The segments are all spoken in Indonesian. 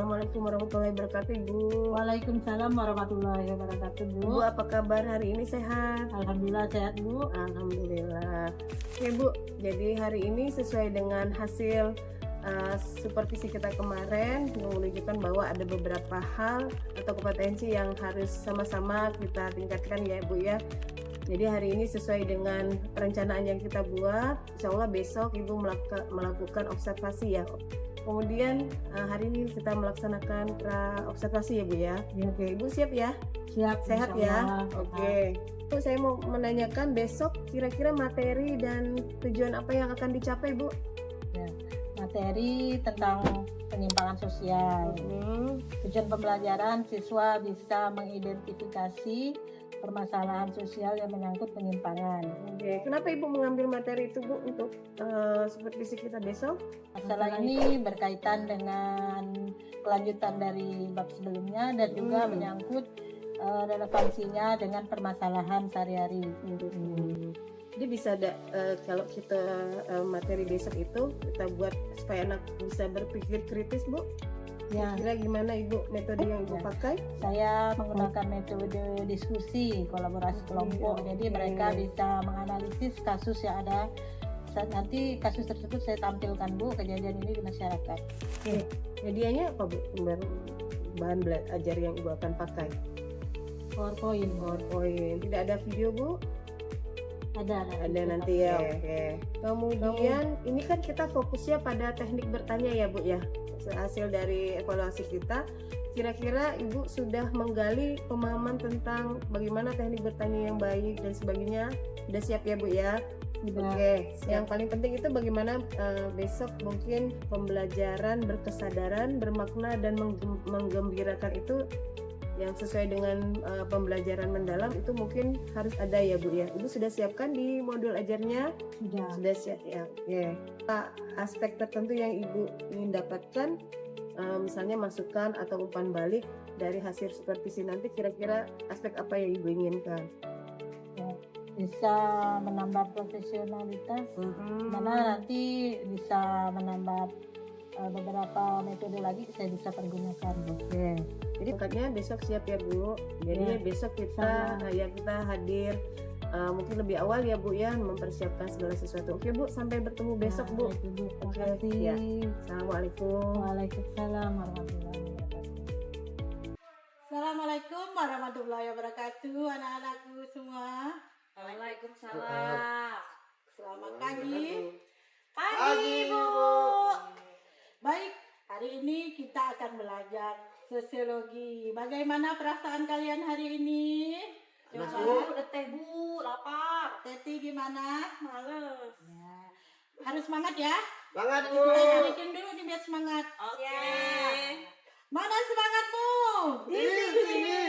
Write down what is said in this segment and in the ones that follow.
Assalamualaikum warahmatullahi wabarakatuh, Ibu. Waalaikumsalam warahmatullahi wabarakatuh, Bu. Ibu, apa kabar hari ini? Sehat? Alhamdulillah sehat, Bu. Alhamdulillah. Oke, Bu, jadi hari ini sesuai dengan hasil supervisi kita kemarin menunjukkan bahwa ada beberapa hal atau kompetensi yang harus sama-sama kita tingkatkan ya, Bu ya. Jadi hari ini sesuai dengan perencanaan yang kita buat, insya Allah besok Ibu melakukan observasi ya. Kemudian hari ini kita melaksanakan observasi ya, Bu ya. Oke, Ibu siap ya? Siap. Sehat ya? Oke. Bu, saya mau menanyakan besok kira-kira materi dan tujuan apa yang akan dicapai, Bu? Ya, materi tentang penyimpangan sosial. Tujuan pembelajaran, siswa bisa mengidentifikasi permasalahan sosial yang menyangkut penyimpangan. Oke, kenapa Ibu mengambil materi itu, Bu, untuk supervisi kita besok? Masalah ini berkaitan dengan kelanjutan dari bab sebelumnya dan juga menyangkut relevansinya dengan permasalahan sehari-hari. Jadi bisa ada kalau kita materi besok itu kita buat supaya anak bisa berpikir kritis, Bu. Ya, Kira gimana Ibu metode yang Ibu pakai? saya menggunakan metode diskusi kolaborasi kelompok. Jadi mereka bisa menganalisis kasus yang ada. Saat nanti kasus tersebut saya tampilkan, Bu, kejadian ini di masyarakat. Oke. Medianya apa, Bu? Bahan belajar yang Ibu akan pakai? PowerPoint. Tidak ada video, Bu? Ada Nanti ya. Oke. Kemudian ini kan kita fokusnya pada teknik bertanya ya, Bu ya. Hasil dari evaluasi kita, kira-kira Ibu sudah menggali pemahaman tentang bagaimana teknik bertanya yang baik dan sebagainya. Sudah siap ya, Bu ya? Oke. Yang paling penting itu bagaimana besok mungkin pembelajaran berkesadaran, bermakna dan menggembirakan itu yang sesuai dengan pembelajaran mendalam itu mungkin harus ada ya, Bu ya. Ibu sudah siapkan di modul ajarnya? Sudah siap ya. Oke. Aspek tertentu yang Ibu ingin dapatkan, misalnya masukan atau umpan balik dari hasil supervisi nanti, kira-kira aspek apa yang Ibu inginkan? Bisa menambah profesionalitas, mana nanti bisa menambah beberapa metode lagi saya bisa pergunakan. Oke. Jadi makanya besok siap ya, Bu. Jadi besok kita hadir mungkin lebih awal ya, Bu ya, mempersiapkan segala sesuatu. Oke, Bu, sampai bertemu besok, Bu. Terima kasih. Ya. Assalamualaikum. Waalaikumsalam warahmatullahi wabarakatuh. Assalamualaikum warahmatullahi wabarakatuh, anak-anakku semua. Waalaikumsalam. Selamat pagi. Pagi, Bu. Baik, hari ini kita akan belajar sosiologi. Bagaimana perasaan kalian hari ini? Coba udah teh, Bu, lapar. Teti gimana? Males. Ya. Harus semangat ya. Semangat, Bu. Kita carikin dulu nih biar semangat. Oke. Mana semangatmu? Di sini.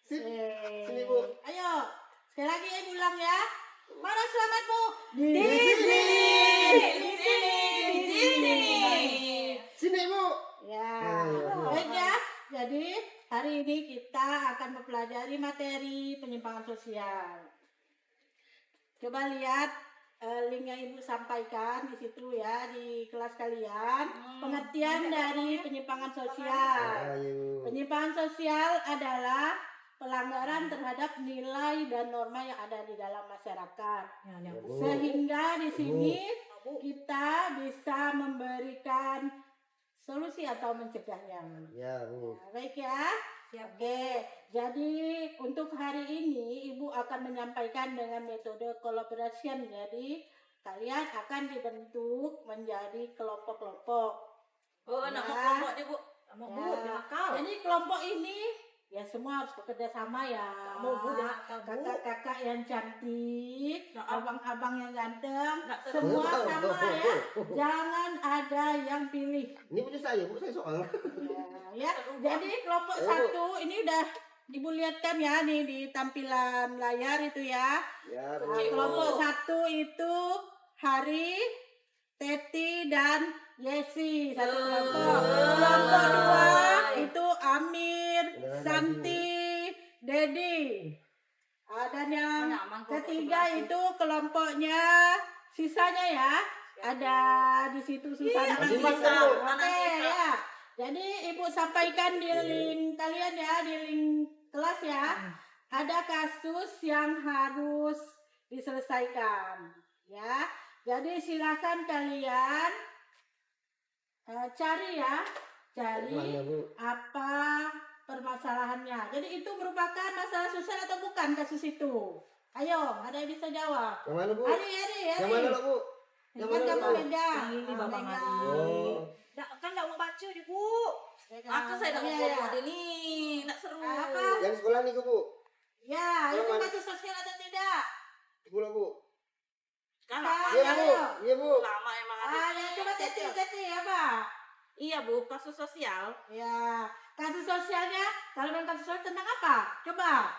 Sini, Bu. Ayo, sekali lagi ibu ulang ya. Mana semangatmu? Di sini. Di sini. Di sini. Sini, Bu. Ya, baik ya. Jadi hari ini kita akan mempelajari materi penyimpangan sosial. Coba lihat link yang ibu sampaikan di situ ya di kelas kalian. Pengertian dari penyimpangan sosial. Penyimpangan sosial adalah pelanggaran terhadap nilai dan norma yang ada di dalam masyarakat. Sehingga di sini kita bisa memberikan solusi atau mencegahnya. Ya, Bu. Nah, baik ya. Oke, jadi untuk hari ini Ibu akan menyampaikan dengan metode collaboration. Jadi kalian akan dibentuk menjadi kelompok-kelompok. Oh, nama kelompok nih, Bu. Nama Bu, nakal. Jadi kelompok ini ya semua harus bekerja sama ya. Mau Bu, nakal, Bu. Kakak-kakak yang cantik, Nah, abang-abang yang ganteng, Nggak semua tahu. sama ya. Jangan ada yang pilih. Ini punya saya soal. Ya, jadi kelompok satu ini udah Ibu lihat kan ya nih di tampilan layar itu ya. Ya, Nah, kelompok satu itu Hari, Teti dan Yesi satu kelompok. Kelompok dua itu Amir, Santi, Dedi. Dan yang ketiga itu kelompoknya sisanya ya. Ada di situ sisanya. Sisa. Oke ya. Jadi Ibu sampaikan di link kalian ya, di link kelas ya. Ada kasus yang harus diselesaikan ya. Jadi silakan kalian cari ya, cari apa permasalahannya. Jadi itu merupakan masalah sosial atau bukan kasus itu? Ayo, ada yang bisa jawab? Yang mana, Bu? Ari. Yang mana, Bu? Yang Kan mana, kamu Bu? megang. Ini Bapak Megang. Ari. Oh. Kan nggak mau baca nih Bu. Megang. Aku saya nggak mau Iya, ngomong iya. ini, nggak seru. Apa? Yang sekolah nih, Bu. Ya, Yang itu mana? kasus sosial atau tidak? Sekolah, Bu. Kan Ah, Iya, ya, Bu. ayo. Iya, Bu. lama emang ada. Ya, coba Teti apa? Iya Bu, kasus sosial. Ya, kasus sosialnya, kalau memang kasus sosial tentang apa? Coba.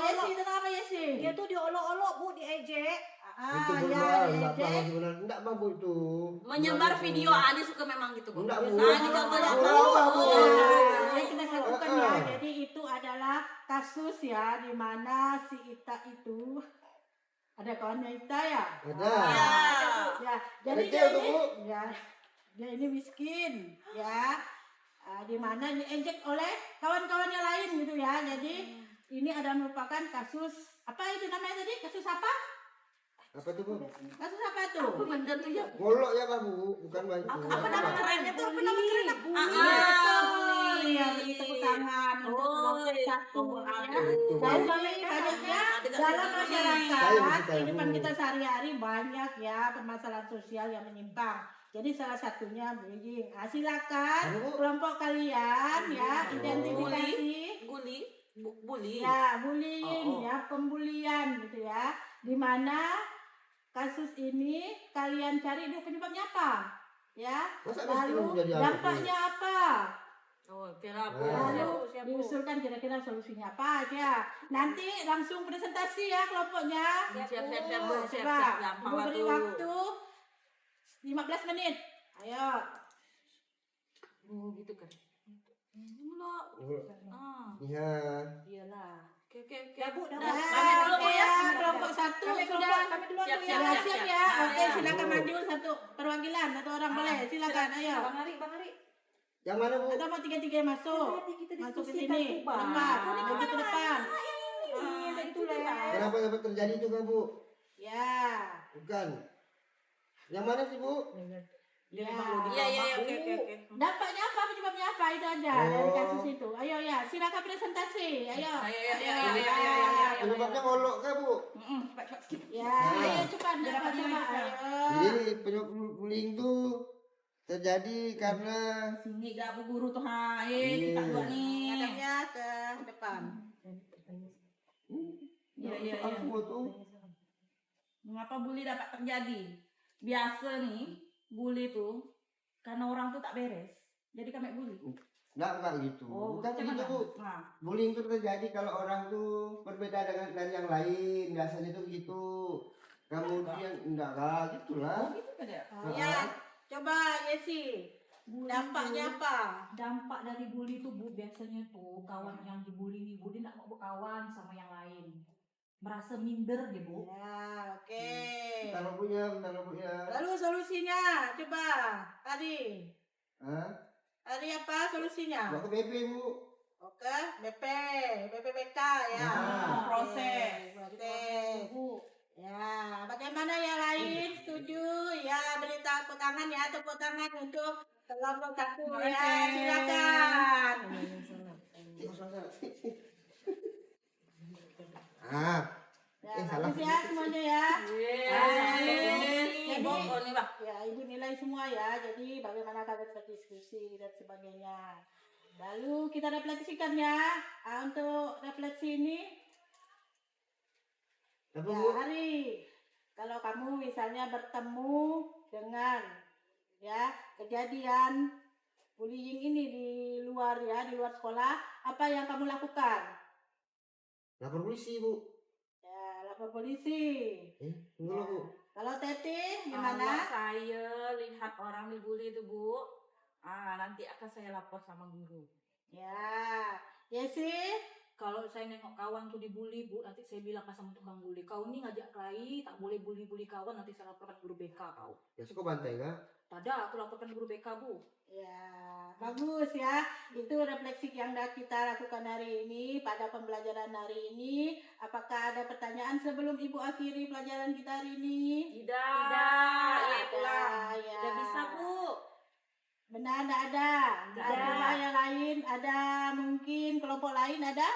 Yesi, tentang apa Yesi? Dia tuh diolok-olok Bu, diejek. Itu Ya, berbahaya, enggak diejek. apa sebenarnya. Enggak apa, Bu, itu. Menyebar Enggak, Bu. video Adi suka memang gitu Bu. Enggak, Bu. Nah, ini contohnya Bu. Enggak, Bu. Yang kita satukan ya, Ah. jadi itu adalah kasus ya, di mana si Ita itu ada kawannya Ita ya. Ada. Iya. Ya, jadi Kecil dia tuh, ini, Bu. ya, dia ini miskin, ya, di mana diejek oleh kawan-kawannya lain gitu ya. Jadi ini ada merupakan kasus apa itu namanya tadi? Kasus apa? Apa tuh, Bu? Kasus apa tuh? Apa benda tuh ya? Golok ya, Pak, Bu. Bukan Pak. itu. Apa nama kerennya tuh? Apa nama kerennya? Betul, ya, beri tepuk tangan untuk Oh, kelompok satu ya. Itu, Bu. Dan kami banyaknya dalam masyarakat Saya masih kayak kehidupan Bu. kita sehari-hari banyak ya permasalahan sosial yang menyimpang. Jadi salah satunya bullying. Silakan Apa, Bu? kelompok kalian ya Oh. identifikasi Bully. ya bullying Oh. ya pembulian gitu ya. Di mana kasus ini kalian cari dulu penyebabnya apa? Ya. Masa miskin Lalu jadi anak, Bu? dampaknya apa? Oh, kira Bu. Ah. Lalu diusulkan kira-kira solusinya apa aja. Nanti langsung presentasi ya kelompoknya. Siap Bu, Coba, siap. Gampang Ibu lah beri tuh. waktu 15 menit. Ayo. Oh, gitu kan. Enggak. Ah. Iya. Iyalah. Oke. Ya Bu, Nah, Kami dulu, Bu, ya. kelompok satu Kami sudah. kelompok, kami duluan Siap, Bu siap, ya. Ya, siap ya. Oke, Ya. silakan maju satu perwakilan, satu orang boleh. Silakan, ayo. Bang Ari. Yang mana, Bu? Atau mau tiga-tiga masuk. Nanti kita Masuk ke diskusikan, sini. Bu, Ke Bang. depan. Maju ke depan. Itu lah. Kenapa dapat terjadi itu, Kak, Bu? Ya. Bukan. Yang mana sih, Bu? Ya. Iya, oke. Dampaknya apa, penyebabnya apa, itu aja Oh. dari kasus itu. Ayo ya, silakan presentasi. Ayo. Ayo. Penyebabnya golok, Kak, Bu? Ya, ayo cepat, dapat coba. Ayo. Jadi penyebab bullying itu terjadi karena Sini gak Bu guru tuh ha. Iya. Kita dua nih. Ngadepnya ke depan. Iya. Semua tuh. Mengapa bully dapat terjadi? Biasa nih, bully tuh karena orang tuh tak beres. Jadi kami bully. Enggak gitu. Bukan macam begitu, mana? Bu. Nah, Bullying itu terjadi kalau orang tuh berbeda dengan dari yang lain. Biasanya tuh gitu. Kemudian enggak lah, gitulah. gitu kan ya? Ya, coba Yesi. Dampaknya apa? Dampak dari bully itu Bu, biasanya tuh kawan yang dibully nggak mau berkawan sama yang lain. Merasa minder dia Bu. Ya, oke. Bentar, Bu ya. Lalu solusinya, coba. Adi. Hah? Adi apa solusinya? Bawa ke BP, Bu. Oke, BPPK ya. Ah. Proses. Proses. Ya, bagaimana yang lain? Setuju? Ya, beri tepuk tangan ya, tepuk tangan untuk kelompok satu Terima ya. kasih. Silakan. Ah, Ya, salah. bagus ya semuanya ya. Ini bongkol nih, Pak. Ya, ibu nilai semua ya. Jadi bagaimana kalian berdiskusi dan sebagainya. Lalu kita refleksikan ya. Untuk refleksi ini, Apa, ya Bu? Hari, kalau kamu misalnya bertemu dengan ya kejadian bullying ini di luar sekolah, apa yang kamu lakukan? Lapor polisi, Bu. Ya, lapor polisi. Tunggu lah, Bu. Kalau Teti Kalau gimana? saya lihat orang dibully itu Bu, nanti akan saya lapor sama guru. Ya, Yesi, kalau saya nengok kawan tuh dibully Bu, nanti saya bilang sama tukang bully, kau ini ngajak kelahi, tak boleh bully kawan, nanti saya laporkan guru BK kau. Ya suka bantai kak. Tada aku laporkan guru BK Bu. Ya, bagus ya. Itu refleksi yang dah kita lakukan hari ini pada pembelajaran hari ini. Apakah ada pertanyaan sebelum Ibu akhiri pelajaran kita hari ini? Tidak. Tidak Ya pulang. ada, ya. Tidak bisa Bu. Benar, tidak ada. Tidak Ada ada. yang lain, ada mungkin kelompok lain ada?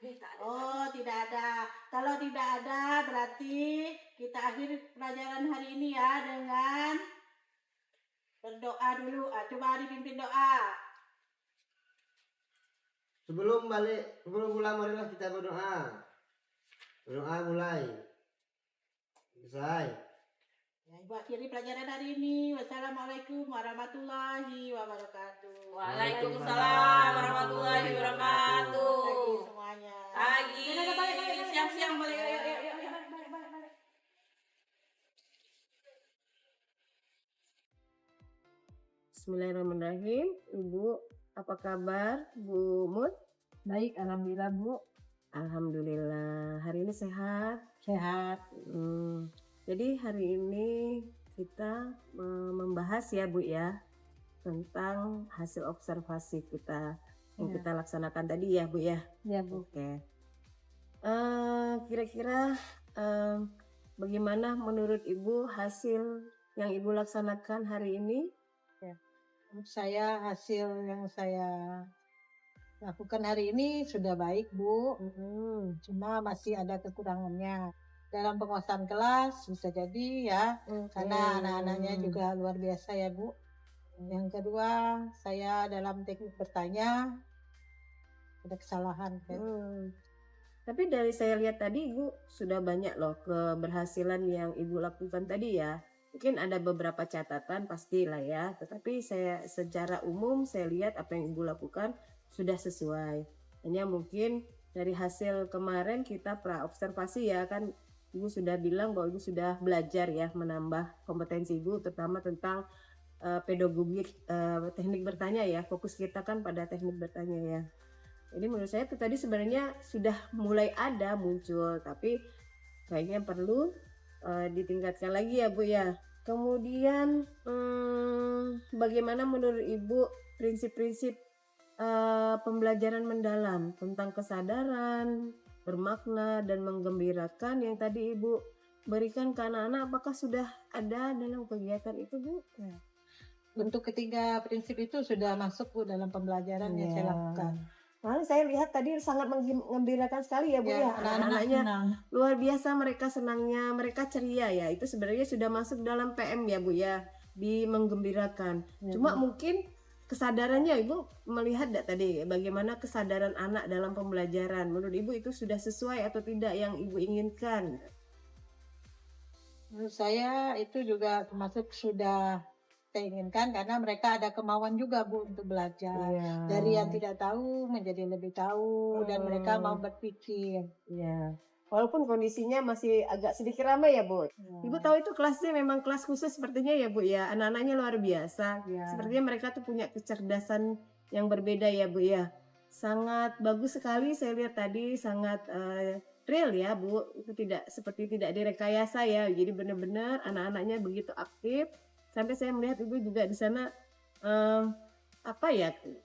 Tak ada. Oh, tidak ada. Kalau tidak ada, berarti kita akhiri pelajaran hari ini ya dengan berdoa dulu. Coba dipimpin doa. Sebelum pulang marilah kita berdoa. Berdoa mulai. Selesai. Ya, Ibu akhiri pelajaran hari ini. Wassalamualaikum warahmatullahi wabarakatuh. Waalaikumsalam warahmatullahi wabarakatuh. Pagi semuanya. Pagi. Siang-siang balik. Bismillahirrahmanirrahim. Ibu, apa kabar Bu Mut? Baik, alhamdulillah Bu. Alhamdulillah. Hari ini sehat. Sehat. Jadi hari ini kita membahas ya Bu ya tentang hasil observasi kita yang Ya. kita laksanakan tadi ya Bu ya. Ya Bu. Oke. Kira-kira bagaimana menurut Ibu hasil yang Ibu laksanakan hari ini? Saya hasil yang saya lakukan hari ini sudah baik Bu, cuma masih ada kekurangannya dalam penguasaan kelas bisa jadi ya, karena anak-anaknya juga luar biasa ya Bu. Yang kedua, saya dalam teknik bertanya ada kesalahan. Tapi dari saya lihat tadi Ibu sudah banyak loh keberhasilan yang Ibu lakukan tadi ya. Mungkin ada beberapa catatan pastilah ya, tetapi saya secara umum saya lihat apa yang Ibu lakukan sudah sesuai. Hanya mungkin dari hasil kemarin kita pra-observasi ya kan Ibu sudah bilang bahwa Ibu sudah belajar ya menambah kompetensi Ibu terutama tentang pedagogi teknik bertanya ya. Fokus kita kan pada teknik bertanya ya. Jadi menurut saya itu tadi sebenarnya sudah mulai ada muncul, tapi kayaknya perlu ditingkatkan lagi ya Bu ya. Kemudian bagaimana menurut Ibu prinsip-prinsip pembelajaran mendalam tentang kesadaran, bermakna dan menggembirakan yang tadi Ibu berikan ke anak-anak, apakah sudah ada dalam kegiatan itu Bu? Untuk ketiga prinsip itu sudah masuk Bu dalam pembelajaran yang saya lakukan. Nah, saya lihat tadi sangat mengembirakan sekali ya Bu ya. Anak-anaknya senang. luar biasa mereka senangnya, mereka ceria ya. Itu sebenarnya sudah masuk dalam PM ya Bu ya, di menggembirakan. Cuma mungkin kesadarannya Ibu melihat enggak tadi bagaimana kesadaran anak dalam pembelajaran. Menurut Ibu itu sudah sesuai atau tidak yang Ibu inginkan? Menurut saya itu juga termasuk sudah saya inginkan karena mereka ada kemauan juga Bu untuk belajar. Dari yang tidak tahu menjadi lebih tahu dan mereka mau berpikir. Ya. Walaupun kondisinya masih agak sedikit ramai ya Bu. Ibu tahu itu kelasnya memang kelas khusus sepertinya ya Bu ya. Anak-anaknya luar biasa. Sepertinya mereka tuh punya kecerdasan yang berbeda ya Bu ya. Sangat bagus sekali saya lihat tadi, sangat real ya Bu. Itu seperti tidak direkayasa ya. Jadi benar-benar anak-anaknya begitu aktif. Sampai saya melihat Ibu juga di sana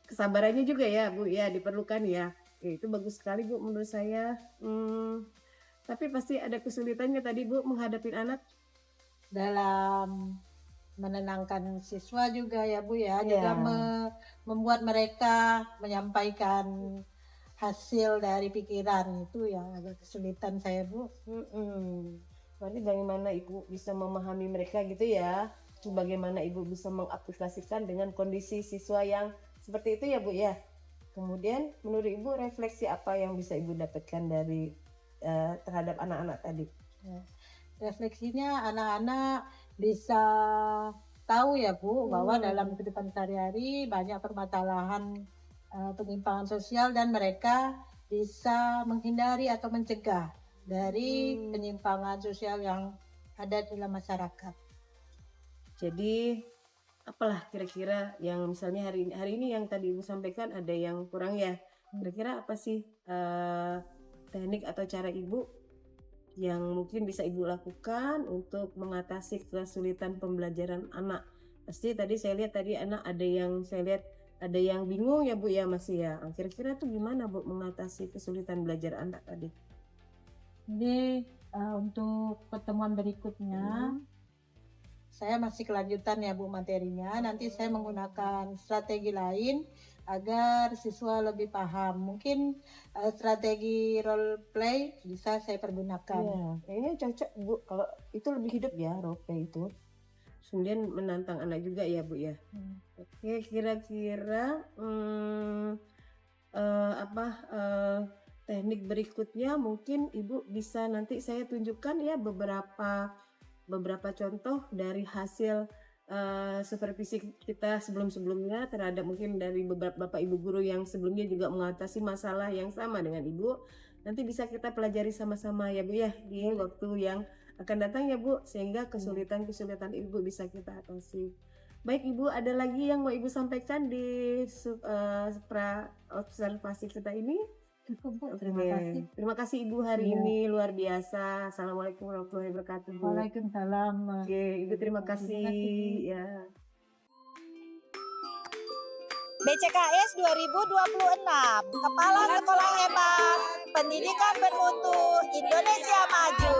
kesabarannya juga ya Bu ya diperlukan ya. Itu bagus sekali Bu menurut saya. Tapi pasti ada kesulitannya tadi Bu menghadapi anak dalam menenangkan siswa juga ya Bu ya, juga membuat mereka menyampaikan hasil dari pikiran, itu yang agak kesulitan saya Bu. Berarti bagaimana Ibu bisa memahami mereka gitu ya, bagaimana Ibu bisa mengaplikasikan dengan kondisi siswa yang seperti itu ya Bu ya. Kemudian menurut Ibu refleksi apa yang bisa Ibu dapatkan dari terhadap anak-anak tadi? Refleksinya anak-anak bisa tahu ya Bu bahwa dalam kehidupan sehari-hari banyak permasalahan penyimpangan sosial dan mereka bisa menghindari atau mencegah dari penyimpangan sosial yang ada dalam masyarakat. Jadi apalah kira-kira yang misalnya hari ini yang tadi Ibu sampaikan ada yang kurang ya, Kira-kira apa sih teknik atau cara ibu yang mungkin bisa ibu lakukan untuk mengatasi kesulitan pembelajaran anak? Pasti tadi saya lihat tadi anak ada yang saya lihat ada yang bingung ya Bu ya masih ya. Kira-kira tuh gimana Bu mengatasi kesulitan belajar anak tadi? Jadi untuk pertemuan berikutnya saya masih kelanjutan ya Bu materinya. Nanti saya menggunakan strategi lain agar siswa lebih paham. Mungkin strategi role play bisa saya pergunakan. Iya, kayaknya cocok Bu kalau itu lebih hidup ya role play itu. Kemudian menantang anak juga ya Bu ya. Oke, kira-kira teknik berikutnya mungkin Ibu bisa nanti saya tunjukkan ya beberapa contoh dari hasil supervisi kita sebelumnya terhadap mungkin dari beberapa Bapak Ibu guru yang sebelumnya juga mengatasi masalah yang sama dengan Ibu. Nanti bisa kita pelajari sama-sama ya Bu ya di waktu yang akan datang ya Bu, sehingga kesulitan-kesulitan Ibu bisa kita atasi. Baik Ibu, ada lagi yang mau Ibu sampaikan di observasi kita ini? Cukup Bu, Oke. terima kasih. Terima kasih Ibu hari Iya. ini luar biasa. Assalamualaikum warahmatullahi wabarakatuh Bu. Waalaikumsalam. Oke, Ibu terima kasih. Terima kasih. Ya. BCKS 2026, Kepala Sekolah Hebat, Pendidikan Bermutu, Indonesia Maju.